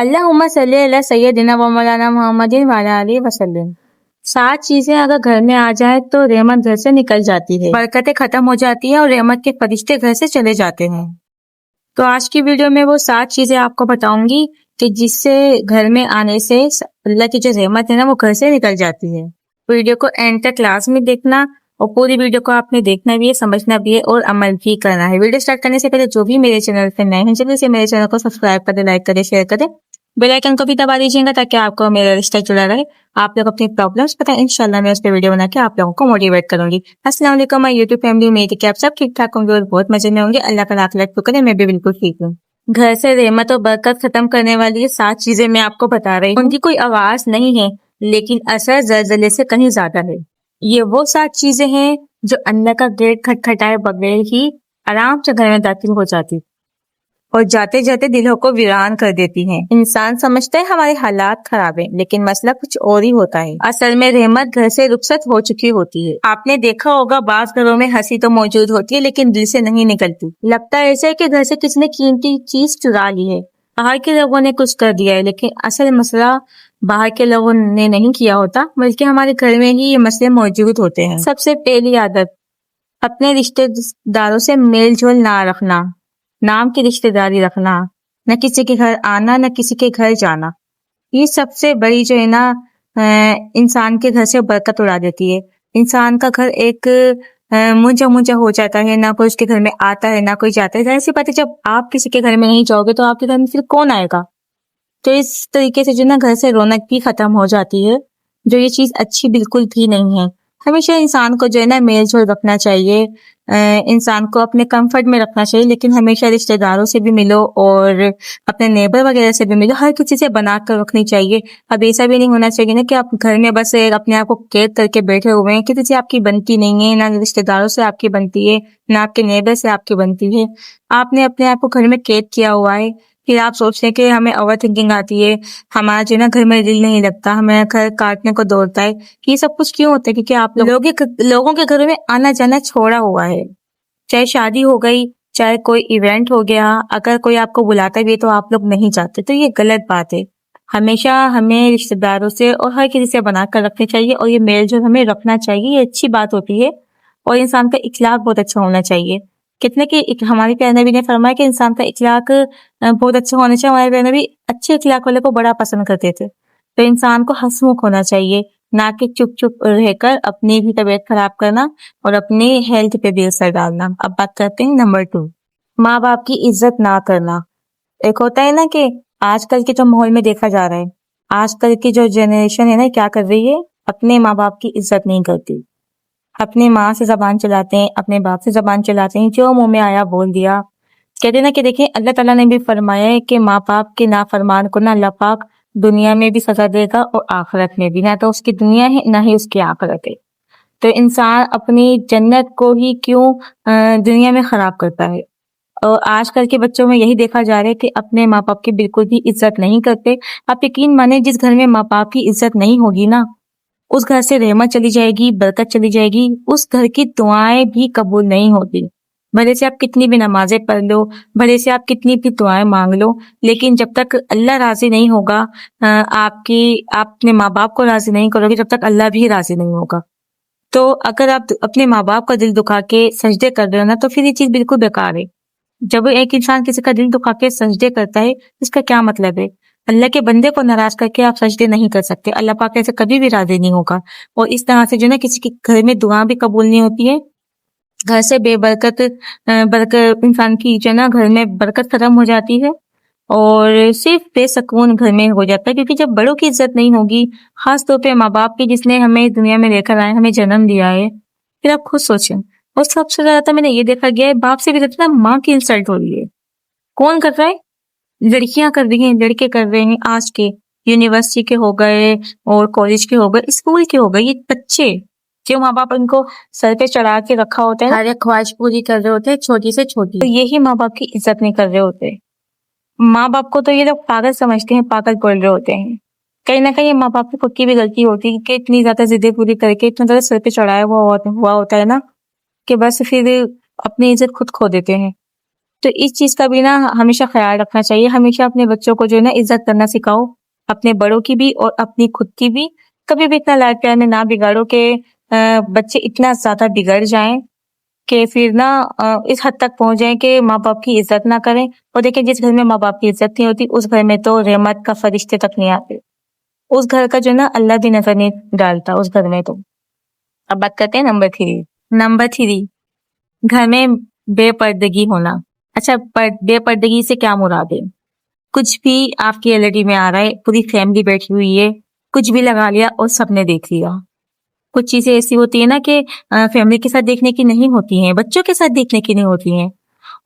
اللہم صلی علی سیدنا و مولانا محمد وعلی آلہ وسلم۔ 7 چیزیں اگر گھر میں آ جائے تو رحمت گھر سے نکل جاتی ہے، برکتیں ختم ہو جاتی ہیں اور رحمت کے فرشتے گھر سے چلے جاتے ہیں۔ تو آج کی ویڈیو میں وہ 7 چیزیں آپ کو بتاؤں گی کہ جس سے گھر میں آنے سے اللہ کی جو رحمت ہے نا وہ گھر سے نکل جاتی ہے۔ ویڈیو کو اینڈ تک لازمی دیکھنا اور پوری ویڈیو کو آپ نے دیکھنا بھی ہے، سمجھنا بھی ہے اور عمل بھی کرنا ہے۔ ویڈیو سٹارٹ کرنے سے پہلے جو بھی میرے چینل پہ نئے ہیں جلدی سے میرے چینل کو سبسکرائب کریں، لائک کریں، شیئر کریں، بیل آئیکن کو بھی دبا دیجیے گا تاکہ آپ کو میرا رشتہ جڑا رہے۔ آپ لوگ اپنی پرابلمس بتائیں، انشاءاللہ میں اس پہ ویڈیو بنا کے آپ لوگوں کو موٹیویٹ کروں گی۔ السلام علیکم مائی یوٹیوب فیملی، امید ہے کہ آپ سب ٹھیک ٹھاک ہوں گے اور بہت مزے میں ہوں گے۔ اللہ کا لاکھ لاکھ شکر ہے، میں بھی بالکل ٹھیک ہوں۔ گھر سے رحمت اور برکت ختم کرنے والی یہ 7 چیزیں میں آپ کو بتا رہی ہوں۔ ان کی کوئی آواز نہیں ہے لیکن اثر زلزلے سے کہیں زیادہ ہے۔ یہ وہ 7 چیزیں ہیں جو اللہ کا گیٹ کھٹکھٹائے بغیر ہی آرام سے گھر میں داخل ہو جاتی اور جاتے جاتے دلوں کو ویران کر دیتی ہیں۔ انسان سمجھتا ہے ہمارے حالات خراب ہیں لیکن مسئلہ کچھ اور ہی ہوتا ہے۔ اصل میں رحمت گھر سے رخصت ہو چکی ہوتی ہے۔ آپ نے دیکھا ہوگا بعض گھروں میں ہنسی تو موجود ہوتی ہے لیکن دل سے نہیں نکلتی۔ لگتا ہے ایسے کہ گھر سے کسی نے قیمتی چیز چرا لی ہے، باہر کے لوگوں نے کچھ کر دیا ہے، لیکن اصل مسئلہ باہر کے لوگوں نے نہیں کیا ہوتا بلکہ ہمارے گھر میں ہی یہ مسئلے موجود ہوتے ہیں۔ سب سے پہلی عادت، اپنے رشتہ داروں سے میل جول نہ رکھنا، نام کی رشتہ داری رکھنا، نہ کسی کے گھر آنا نہ کسی کے گھر جانا۔ یہ سب سے بڑی جو ہے نا انسان کے گھر سے برکت اڑا دیتی ہے۔ انسان کا گھر ایک منجا منجا ہو جاتا ہے، نہ کوئی اس کے گھر میں آتا ہے نہ کوئی جاتا ہے۔ ظاہر سی بات ہے جب آپ کسی کے گھر میں نہیں جاؤ گے تو آپ کے گھر میں پھر کون آئے گا؟ تو اس طریقے سے جو نا گھر سے رونق بھی ختم ہو جاتی ہے، جو یہ چیز اچھی بالکل بھی نہیں ہے۔ ہمیشہ انسان کو جو ہے نا میل جول رکھنا چاہیے، انسان کو اپنے کمفرٹ میں رکھنا چاہیے، لیکن ہمیشہ رشتہ داروں سے بھی ملو اور اپنے نیبر وغیرہ سے بھی ملو، ہر کسی سے بنا کر رکھنی چاہیے۔ اب ایسا بھی نہیں ہونا چاہیے نا کہ آپ گھر میں بس اپنے آپ کو قید کر کے بیٹھے ہوئے ہیں، کسی سے آپ کی بنتی نہیں ہے، نہ رشتہ داروں سے آپ کی بنتی ہے نہ آپ کے نیبر سے آپ کی بنتی ہے۔ آپ نے اپنے آپ کو گھر میں قید کیا ہوا ہے، پھر آپ سوچتے ہیں کہ ہمیں اوور تھنکنگ آتی ہے، ہمارا جو ہے نا گھر میں دل نہیں لگتا، ہمیں گھر کاٹنے کو دوڑتا ہے۔ یہ سب کچھ کیوں ہوتا ہے؟ کیونکہ آپ لوگوں کے گھروں میں آنا جانا چھوڑا ہوا ہے۔ چاہے شادی ہو گئی، چاہے کوئی ایونٹ ہو گیا، اگر کوئی آپ کو بلاتا بھی ہے تو آپ لوگ نہیں جاتے، تو یہ غلط بات ہے۔ ہمیشہ ہمیں رشتہ داروں سے اور ہر کسی سے بنا کر رکھنی چاہیے اور یہ میل جو ہمیں رکھنا چاہیے، یہ اچھی بات ہوتی ہے اور انسان کا اخلاق بہت اچھا ہونا چاہیے۔ کتنے کہ ہمارے پیارے نبی نے فرمایا کہ انسان کا اخلاق بہت اچھا ہونا چاہیے۔ ہمارے پیارے نبی اچھے اخلاق والے کو بڑا پسند کرتے تھے۔ تو انسان کو ہنسمکھ ہونا چاہیے، نہ کہ چپ چپ رہ کر اپنی بھی طبیعت خراب کرنا اور اپنی ہیلتھ پہ بھی اثر ڈالنا۔ اب بات کرتے ہیں نمبر 2، ماں باپ کی عزت نہ کرنا۔ ایک ہوتا ہے نا کہ آج کل کے جو ماحول میں دیکھا جا رہا ہے، آج کل کی جو جنریشن ہے نا کیا کر رہی ہے، اپنے ماں باپ کی عزت نہیں کرتی، اپنے ماں سے زبان چلاتے ہیں، اپنے باپ سے زبان چلاتے ہیں، جو منہ میں آیا بول دیا۔ کہتے ہیں نا کہ دیکھیں اللہ تعالیٰ نے بھی فرمایا ہے کہ ماں باپ کے نافرمان کو نہ اللہ پاک دنیا میں بھی سزا دے گا اور آخرت میں بھی، نہ تو اس کی دنیا ہے نہ ہی اس کی آخرت ہے۔ تو انسان اپنی جنت کو ہی کیوں دنیا میں خراب کرتا ہے؟ اور آج کل کے بچوں میں یہی دیکھا جا رہا ہے کہ اپنے ماں باپ کی بالکل بھی عزت نہیں کرتے۔ آپ یقین مانیں جس گھر میں ماں باپ کی عزت نہیں ہوگی نا، اس گھر سے رحمت چلی جائے گی، برکت چلی جائے گی، اس گھر کی دعائیں بھی قبول نہیں ہوتی۔ بھلے سے آپ کتنی بھی نمازیں پڑھ لو، بھلے سے آپ کتنی بھی دعائیں مانگ لو، لیکن جب تک اللہ راضی نہیں ہوگا، آپ اپنے ماں باپ کو راضی نہیں کرو گے، جب تک اللہ بھی راضی نہیں ہوگا۔ تو اگر آپ اپنے ماں باپ کا دل دکھا کے سجدے کر رہے ہو نا تو پھر یہ چیز بالکل بیکار ہے۔ جب ایک انسان کسی کا دل دکھا کے سجدے کرتا ہے، اس کا کیا مطلب ہے؟ اللہ کے بندے کو ناراض کر کے آپ سجدے نہیں کر سکتے، اللہ پاک ایسے کبھی بھی راضی نہیں ہوگا۔ اور اس طرح سے جو نا کسی کے گھر میں دعا بھی قبول نہیں ہوتی ہے، گھر سے بے برکت انسان کی جو نا گھر میں برکت ختم ہو جاتی ہے اور صرف بے سکون گھر میں ہو جاتا ہے۔ کیونکہ جب بڑوں کی عزت نہیں ہوگی، خاص طور پہ ماں باپ کی، جس نے ہمیں دنیا میں لے کر آئے، ہمیں جنم دیا ہے، پھر آپ خود سوچیں۔ اور سب سے زیادہ میں نے یہ دیکھا گیا ہے، باپ سے بھی زیادہ ماں کی انسلٹ ہو رہی ہے۔ کون کر رہا ہے؟ لڑکیاں کر رہی ہیں، لڑکے کر رہے ہیں، آج کے یونیورسٹی کے ہو گئے اور کالج کے ہو گئے، اسکول کے ہو گئے، یہ بچے جو ماں باپ ان کو سر پہ چڑھا کے رکھا ہوتا ہے، ہر ایک خواہش پوری کر رہے ہوتے ہیں، چھوٹی سے چھوٹی، تو یہی ماں باپ کی عزت نہیں کر رہے ہوتے۔ ماں باپ کو تو یہ لوگ پاگل سمجھتے ہیں، پاگل بول رہے ہوتے ہیں۔ کہیں نہ کہیں ماں باپ کی خود کی بھی غلطی ہوتی ہے کہ اتنی زیادہ ضدیں پوری کر کے اتنا زیادہ سر پہ چڑھایا ہوا ہوتا ہے نا کہ بس پھر اپنی عزت خود کھو دیتے ہیں۔ تو اس چیز کا بھی نا ہمیشہ خیال رکھنا چاہیے. ہمیشہ اپنے بچوں کو جو ہے نا عزت کرنا سکھاؤ، اپنے بڑوں کی بھی اور اپنی خود کی بھی. کبھی بھی اتنا لاڈ پیار میں نہ بگاڑو کہ بچے اتنا زیادہ بگڑ جائیں کہ پھر نا اس حد تک پہنچ جائیں کہ ماں باپ کی عزت نہ کریں. اور دیکھیں جس گھر میں ماں باپ کی عزت نہیں ہوتی اس گھر میں تو رحمت کا فرشتے تک نہیں آتے، اس گھر کا جو ہے نا اللہ بھی نظر نہیں ڈالتا اس گھر میں. تو اب بات کرتے ہیں نمبر 3 گھر میں بے پردگی ہونا. اچھا، بے پردگی سے کیا مراد ہے؟ کچھ بھی آپ کی ایل ای ڈی میں آ رہا ہے، پوری فیملی بیٹھی ہوئی ہے، کچھ بھی لگا لیا اور سب نے دیکھ لیا. کچھ چیزیں ایسی ہوتی ہیں نا کہ فیملی کے ساتھ دیکھنے کی نہیں ہوتی ہیں، بچوں کے ساتھ دیکھنے کی نہیں ہوتی ہیں.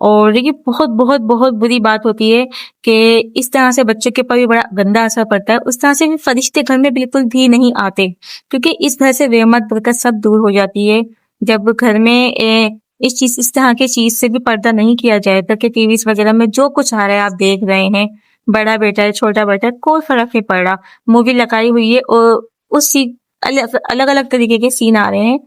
اور یہ بہت بہت بہت بری بات ہوتی ہے کہ اس طرح سے بچوں کے اوپر بھی بڑا گندا اثر پڑتا ہے. اس طرح سے بھی فرشتے گھر میں بالکل بھی نہیں آتے، کیونکہ اس گھر سے رحمت برکت سب دور ہو جاتی ہے جب گھر میں اس طرح کی چیز سے بھی پردہ نہیں کیا جائے. کہ ٹی ویز وغیرہ میں جو کچھ آ رہا ہے آپ دیکھ رہے ہیں، بڑا بیٹا ہے چھوٹا بیٹا ہے کوئی فرق نہیں پڑ رہا، مووی لگائی ہوئی ہے اور اس الگ الگ طریقے کے سین آ رہے ہیں.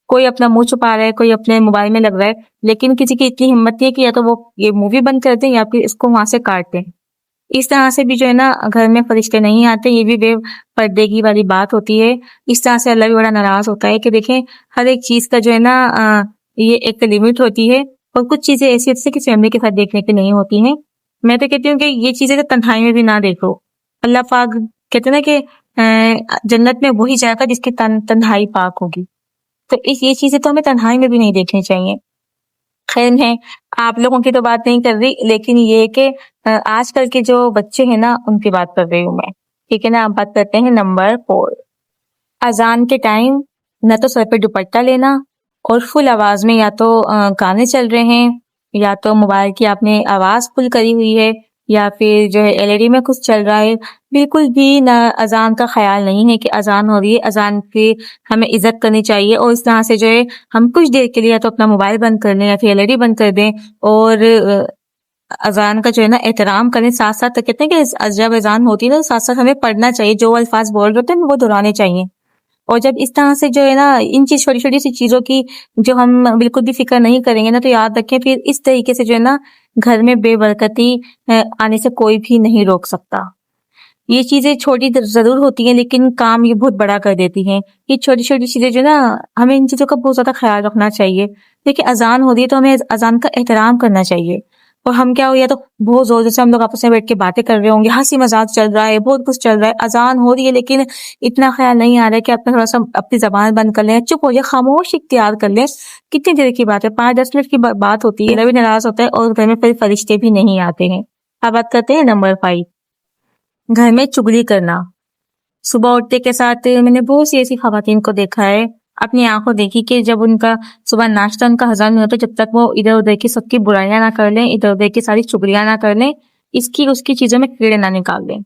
کوئی اپنا منہ چھپا رہا ہے، کوئی اپنے موبائل میں لگ رہا ہے، لیکن کسی کی اتنی ہمت نہیں ہے کہ یا تو وہ یہ مووی بند کر دیں یا پھر اس کو وہاں سے کاٹ دیں. اس طرح سے بھی جو ہے نا گھر میں فرشتے نہیں آتے، یہ بھی بے پردگی والی بات ہوتی ہے. اس طرح سے اللہ بھی بڑا ناراض ہوتا ہے کہ دیکھیں ہر ایک چیز کا جو ہے نا یہ ایک لمٹ ہوتی ہے، اور کچھ چیزیں ایسی ہوتی ہیں کہ فیملی کے ساتھ دیکھنے کی نہیں ہوتی ہیں. میں تو کہتی ہوں کہ یہ چیزیں تو تنہائی میں بھی نہ دیکھو. اللہ پاک کہتے ہیں نا کہ جنت میں وہی جائے گا جس کی تنہائی پاک ہوگی. تو یہ چیزیں تو ہمیں تنہائی میں بھی نہیں دیکھنی چاہیے. خیر ہے، آپ لوگوں کی تو بات نہیں کر رہی، لیکن یہ کہ آج کل کے جو بچے ہیں نا ان کی بات کر رہی ہوں میں. ٹھیک ہے نا، آپ بات کرتے ہیں نمبر 4 اذان کے ٹائم نہ تو سر پہ دوپٹہ لینا اور فل آواز میں یا تو گانے چل رہے ہیں یا تو موبائل کی آپ نے آواز فل کری ہوئی ہے یا پھر جو ہے ایل ای ڈی میں کچھ چل رہا ہے. بالکل بھی نہ اذان کا خیال نہیں ہے کہ اذان ہو رہی ہے، اذان کی ہمیں عزت کرنی چاہیے. اور اس طرح سے جو ہے ہم کچھ دیر کے لیے تو اپنا موبائل بند کر لیں یا پھر ایل ای ڈی بند کر دیں اور اذان کا جو ہے نا احترام کریں. ساتھ ساتھ کہتے ہیں کہ جب اذان ہوتی ہے نا ساتھ ساتھ ہمیں پڑھنا چاہیے، جو الفاظ بول رہے ہوتے ہیں وہ دہرانے چاہیے. اور جب اس طرح سے جو ہے نا ان چھوٹی چھوٹی سی چیزوں کی جو ہم بالکل بھی فکر نہیں کریں گے نا تو یاد رکھیں پھر اس طریقے سے جو ہے نا گھر میں بے برکتی آنے سے کوئی بھی نہیں روک سکتا. یہ چیزیں چھوٹی ضرور ہوتی ہیں لیکن کام یہ بہت بڑا کر دیتی ہیں. یہ چھوٹی چھوٹی چیزیں جو ہے نا ہمیں ان چیزوں کا بہت زیادہ خیال رکھنا چاہیے. دیکھیں اذان ہو رہی ہے تو ہمیں اذان کا احترام کرنا چاہیے. اور ہم کیا ہو یا تو بہت زور سے ہم لوگ آپس میں بیٹھ کے باتیں کر رہے ہوں گے، ہنسی مذاق چل رہا ہے، بہت کچھ چل رہا ہے، اذان ہو رہی ہے لیکن اتنا خیال نہیں آ رہا ہے کہ اپنا تھوڑا سا اپنی زبان بند کر لیں، چپ ہو جائے، خاموش اختیار کر لیں. کتنی دیر کی بات ہے، 5-10 منٹ کی بات ہوتی ہے. اللہ بھی ناراض ہوتا ہے اور گھر میں پھر فرشتے بھی نہیں آتے ہیں. اب بات کرتے ہیں نمبر 5 گھر میں چگلی کرنا. صبح اٹھتے کے ساتھ میں نے بہت سی ایسی خواتین کو دیکھا ہے، اپنی آنکھوں دیکھی کہ جب ان کا صبح ناشتہ ان کا ہضم نہیں ہوتا جب تک وہ ادھر ادھر کی سب کی برائیاں نہ کر لیں، ادھر ادھر کی ساری چگلیاں نہ کر لیں، اس کی چیزوں میں کیڑے نہ نکال دیں.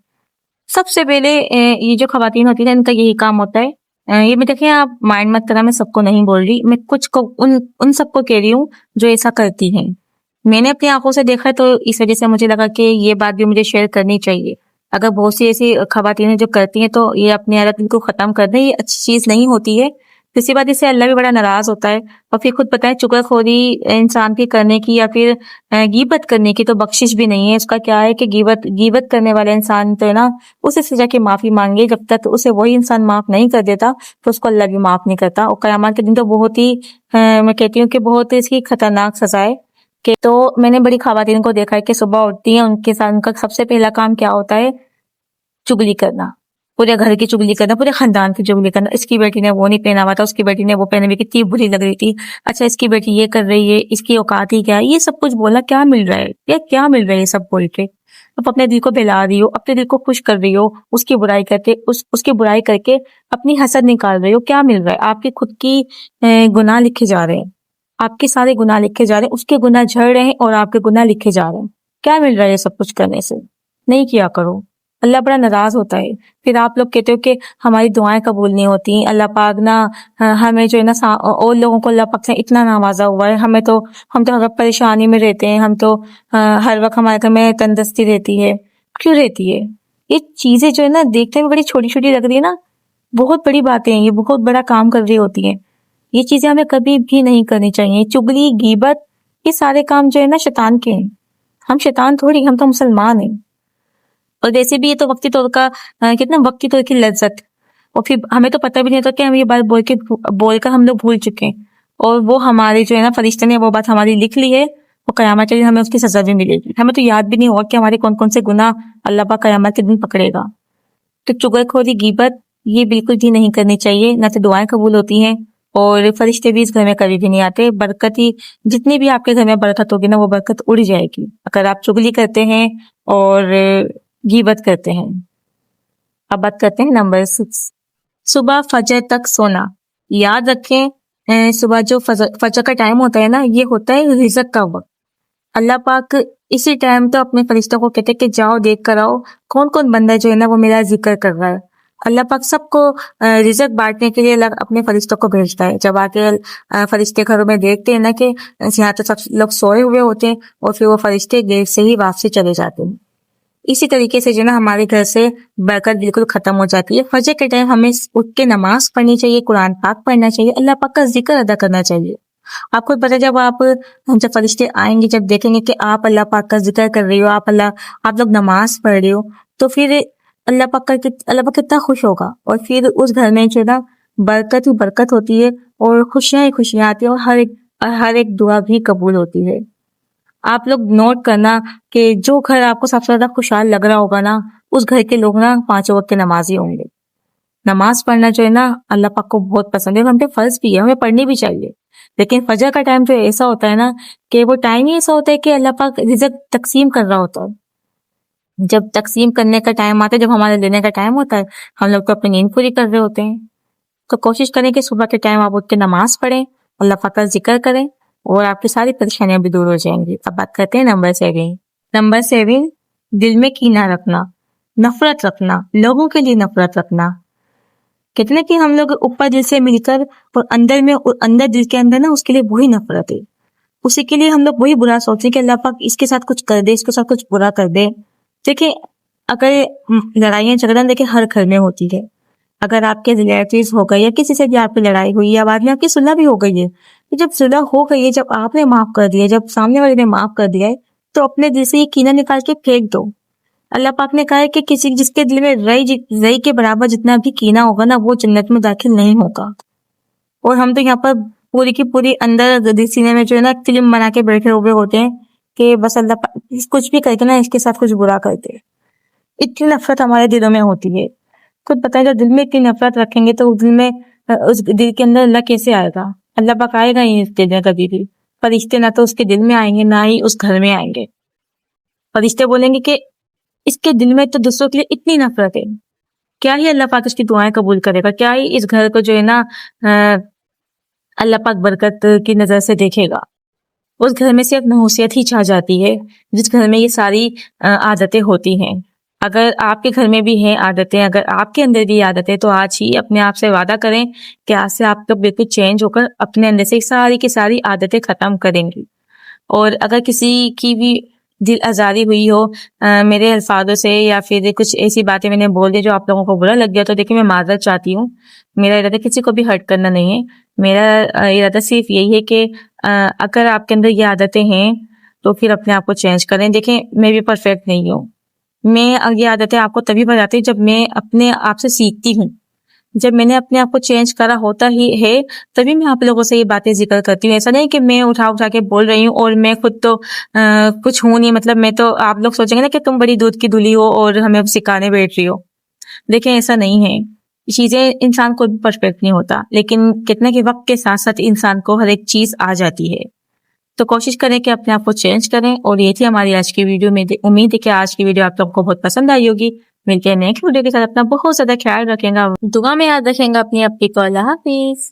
سب سے پہلے یہ جو خواتین ہوتی ہیں ان کا یہی کام ہوتا ہے. یہ میں دیکھیں آپ مائنڈ مت کرنا، میں سب کو نہیں بول رہی، میں کچھ کو ان سب کو کہہ رہی ہوں جو ایسا کرتی ہیں. میں نے اپنی آنکھوں سے دیکھا تو اس وجہ سے مجھے لگا کہ یہ بات بھی مجھے شیئر کرنی چاہیے. اگر بہت سی ایسی خواتین جو کرتی ہیں تو یہ اپنی عادت ان کو ختم کر دیں، یہ اچھی چیز نہیں ہوتی ہے. اسی بات اس سے اللہ بھی بڑا ناراض ہوتا ہے. اور پھر خود پتہ ہے چغل خوری انسان کی کرنے کی یا پھر غیبت کرنے کی تو بخشش بھی نہیں ہے. اس کا کیا ہے کہ غیبت کرنے والے انسان تو ہے نا اسے سزا کی معافی مانگے، جب تک اسے وہی انسان معاف نہیں کر دیتا تو اس کو اللہ بھی معاف نہیں کرتا. اور قیامت کے دن تو بہت ہی میں کہتی ہوں کہ بہت اس کی خطرناک سزا ہے. کہ تو میں نے بڑی خواتین کو دیکھا ہے کہ صبح اٹھتی ہیں ان کے ساتھ ان کا سب سے پہلا کام کیا ہوتا ہے؟ چگلی کرنا. پورے گھر کی چگلی کرنا، پورے خاندان کی چگلی کرنا. اس کی بیٹی نے وہ نہیں پہنا ہوا تھا، اس کی بیٹی نے وہ پہنے ہوئی کتنی بری لگ رہی تھی، اچھا اس کی بیٹی یہ کر رہی ہے، اس کی اوقات ہی کیا ہے. یہ سب کچھ بولنا کیا مل رہا ہے، یہ کیا مل رہا ہے؟ یہ سب بول کے آپ اپنے دل کو بہلا رہی ہو، اپنے دل کو خوش کر رہی ہو، اس کی برائی کرتے اس کی برائی کر کے اپنی حسد نکال رہی ہو. کیا مل رہا ہے؟ آپ کے خود کی گناہ لکھے جا رہے ہیں، آپ کے سارے گناہ لکھے جا رہے ہیں، اس کے گناہ جھڑ رہے ہیں اور آپ کے گناہ لکھے جا رہے ہیں. کیا مل رہا ہے یہ سب کچھ کرنے سے؟ نہیں کیا کرو، اللہ بڑا ناراض ہوتا ہے. پھر آپ لوگ کہتے ہو کہ ہماری دعائیں قبول نہیں ہوتی. اللہ پاک نا ہمیں جو ہے نا اور لوگوں کو اللہ پاک سے اتنا نوازا ہوا ہے، ہم تو ہر وقت پریشانی میں رہتے ہیں، ہم تو ہر وقت ہمارے گھر میں تندرستی رہتی ہے. کیوں رہتی ہے؟ یہ چیزیں جو ہے نا دیکھنے میں بڑی چھوٹی چھوٹی لگ رہی ہے نا، بہت بڑی باتیں ہیں، یہ بہت بڑا کام کر رہی ہوتی ہیں. یہ چیزیں ہمیں کبھی بھی نہیں کرنی چاہیے. چگلی، غیبت، یہ سارے کام جو ہے نا شیطان کے ہیں. ہم شیطان تھوڑی، ہم تو مسلمان ہیں. اور ویسے بھی یہ تو وقتی طور کا کتنا وقتی طور کی لذت، اور پھر ہمیں تو پتہ بھی نہیں ہوتا کہ ہم یہ بات بول کر ہم لوگ بھول چکے ہیں، اور وہ ہمارے جو ہے نا فرشتے نے وہ بات ہماری لکھ لی ہے، اور قیامت کے دن ہمیں اس کی سزا بھی ملے گی. ہمیں تو یاد بھی نہیں ہوگا کہ ہمارے کون کون سے گناہ اللہ پاک قیامت کے دن پکڑے گا. تو چغلخوری، غیبت یہ بالکل بھی نہیں کرنی چاہیے، نہ تو دعائیں قبول ہوتی ہیں، اور فرشتے بھی اس گھر میں کبھی بھی نہیں آتے. برکت ہی جتنی بھی آپ کے گھر میں برکت ہوگی نا، وہ برکت اڑ جائے گی اگر آپ چغلی کرتے ہیں اور غیبت کرتے ہیں. اب بات کرتے ہیں نمبر 6، صبح فجر تک سونا. یاد رکھیں صبح جو فجر کا ٹائم ہوتا ہے نا، یہ ہوتا ہے رزق کا وقت. اللہ پاک اسی ٹائم تو اپنے فرشتوں کو کہتے کہ جاؤ دیکھ کر آؤ کون کون بندہ جو ہے نا وہ میرا ذکر کر رہا ہے. اللہ پاک سب کو رزق بانٹنے کے لیے اپنے فرشتوں کو بھیجتا ہے. جب آ کے فرشتے گھروں میں دیکھتے ہیں نا کہ یہاں تو سب لوگ سوئے ہوئے ہوتے ہیں، اور پھر وہ فرشتے دیر سے ہی واپسی چلے جاتے ہیں. اسی طریقے سے جو نا ہمارے گھر سے برکت بالکل ختم ہو جاتی ہے. فجر کے ٹائم ہمیں اٹھ کے نماز پڑھنی چاہیے، قرآن پاک پڑھنا چاہیے، اللہ پاک کا ذکر ادا کرنا چاہیے. آپ کو پتہ جب فرشتے آئیں گے، جب دیکھیں گے کہ آپ اللہ پاک کا ذکر کر رہی ہو، آپ لوگ نماز پڑھ رہے ہو، تو پھر اللہ پاک کتنا خوش ہوگا. اور پھر اس گھر میں جو نا برکت ہی برکت ہوتی ہے، اور خوشیاں ہی خوشیاں آتی ہیں، اور ہر ایک دعا بھی قبول ہوتی ہے. آپ لوگ نوٹ کرنا کہ جو گھر آپ کو سب سے زیادہ خوشحال لگ رہا ہوگا نا، اس گھر کے لوگ نا 5 وقت کے نمازی ہوں گے. نماز پڑھنا جو ہے نا اللہ پاک کو بہت پسند ہے، ہم پہ فرض بھی ہے، ہمیں پڑھنی بھی چاہیے. لیکن فجر کا ٹائم جو ایسا ہوتا ہے نا کہ وہ ٹائم ہی ایسا ہوتا ہے کہ اللہ پاک رزق تقسیم کر رہا ہوتا ہے. جب تقسیم کرنے کا ٹائم آتا ہے، جب ہمارے لینے کا ٹائم ہوتا ہے، ہم لوگ تو اپنی نیند پوری کر رہے ہوتے ہیں. تو کوشش کریں کہ صبح کے ٹائم آپ اٹھ کے نماز پڑھیں، اللہ پاک کا ذکر کریں، اور آپ کی ساری پریشانیاں بھی دور ہو جائیں گی. اب بات کرتے ہیں نمبر 7، دل میں کینہ رکھنا، نفرت رکھنا، لوگوں کے لیے نفرت رکھنا. کتنے کہ ہم لوگ اوپر دل سے مل کر، اور اندر دل کے اندر نا اس کے لیے وہی نفرت ہے، اسی کے لیے ہم لوگ وہی برا سوچتے ہیں کہ اللہ پاک اس کے ساتھ کچھ کر دے، اس کے ساتھ کچھ برا کر دے. دیکھیں اگر لڑائیاں جھگڑا دیکھیں ہر گھر میں ہوتی ہے. اگر آپ کے ریلیٹیوز ہو گئے یا کسی سے بھی آپ کی لڑائی ہوئی، یا بعد میں آپ کی صلح بھی ہو گئی ہے، تو جب صلح ہو گئی ہے، جب آپ نے معاف کر دیا، جب سامنے والے نے معاف کر دیا ہے، تو اپنے دل سے یہ کینہ نکال کے پھینک دو. اللہ پاک نے کہا ہے کہ جس کے دل میں رئی کے برابر جتنا بھی کینہ ہوگا نا، وہ جنت میں داخل نہیں ہوگا. اور ہم تو یہاں پر پوری کی پوری اندر دل سینے میں جو ہے نا فلم بنا کے بیٹھے ہوئے ہوتے ہیں کہ بس اللہ پاک کچھ بھی کر کے نا اس کے ساتھ کچھ برا کرتے. اتنی نفرت ہمارے دلوں میں ہوتی ہے. خود پتہ ہے جب دل میں اتنی نفرت رکھیں گے تو اس دل کے اندر اللہ کیسے آئے گا؟ اللہ پاک آئے گا ہی اس دل میں کبھی بھی. فرشتے نہ تو اس کے دل میں آئیں گے، نہ ہی اس گھر میں آئیں گے. فرشتے بولیں گے کہ اس کے دل میں تو دوسروں کے لیے اتنی نفرت ہے، کیا ہی اللہ پاک اس کی دعائیں قبول کرے گا؟ کیا ہی اس گھر کو جو ہے نا اللہ پاک برکت کی نظر سے دیکھے گا؟ اس گھر میں صرف نحوست ہی چھا جاتی ہے جس گھر میں یہ ساری عادتیں ہوتی ہیں. اگر آپ کے گھر میں بھی ہیں عادتیں، اگر آپ کے اندر بھی عادتیں، تو آج ہی اپنے آپ سے وعدہ کریں کہ آج سے آپ کا بالکل چینج ہو کر اپنے اندر سے ساری کی ساری عادتیں ختم کریں گی. اور اگر کسی کی بھی دل آزاری ہوئی ہو میرے الفاظوں سے، یا پھر کچھ ایسی باتیں میں نے بول دی جو آپ لوگوں کو برا لگ گیا، تو دیکھیں میں معذرت چاہتی ہوں. میرا ارادہ کسی کو بھی ہرٹ کرنا نہیں ہے. میرا ارادہ صرف یہی ہے کہ اگر آپ کے اندر یہ عادتیں ہیں تو پھر اپنے آپ کو چینج کریں. دیکھیں میں بھی پرفیکٹ نہیں ہوں. میں یہ عادتیں آپ کو تبھی بتاتی ہوں جب میں اپنے آپ سے سیکھتی ہوں. جب میں نے اپنے آپ کو چینج کرا ہوتا ہی ہے تبھی میں آپ لوگوں سے یہ باتیں ذکر کرتی ہوں. ایسا نہیں کہ میں اٹھا کے بول رہی ہوں اور میں خود تو کچھ ہوں نہیں. مطلب میں تو آپ لوگ سوچیں گے نا کہ تم بڑی دودھ کی دھلی ہو اور ہمیں اب سکھانے بیٹھ رہی ہو. لیکن ایسا نہیں ہے. چیزیں انسان کو بھی پرفیکٹ نہیں ہوتا، لیکن کتنے کے وقت کے ساتھ ساتھ انسان کو ہر ایک چیز آ جاتی ہے. تو کوشش کریں کہ اپنے آپ کو چینج کریں. اور یہ تھی ہماری آج کی ویڈیو میں. امید ہے کہ آج کی ویڈیو آپ لوگوں کو بہت پسند آئی ہوگی. ملتے ہیں نیکسٹ ویڈیو کے ساتھ. اپنا بہت زیادہ خیال رکھیں گا، دعا میں یاد رکھیں گا اپنی کو. اللہ حافظ.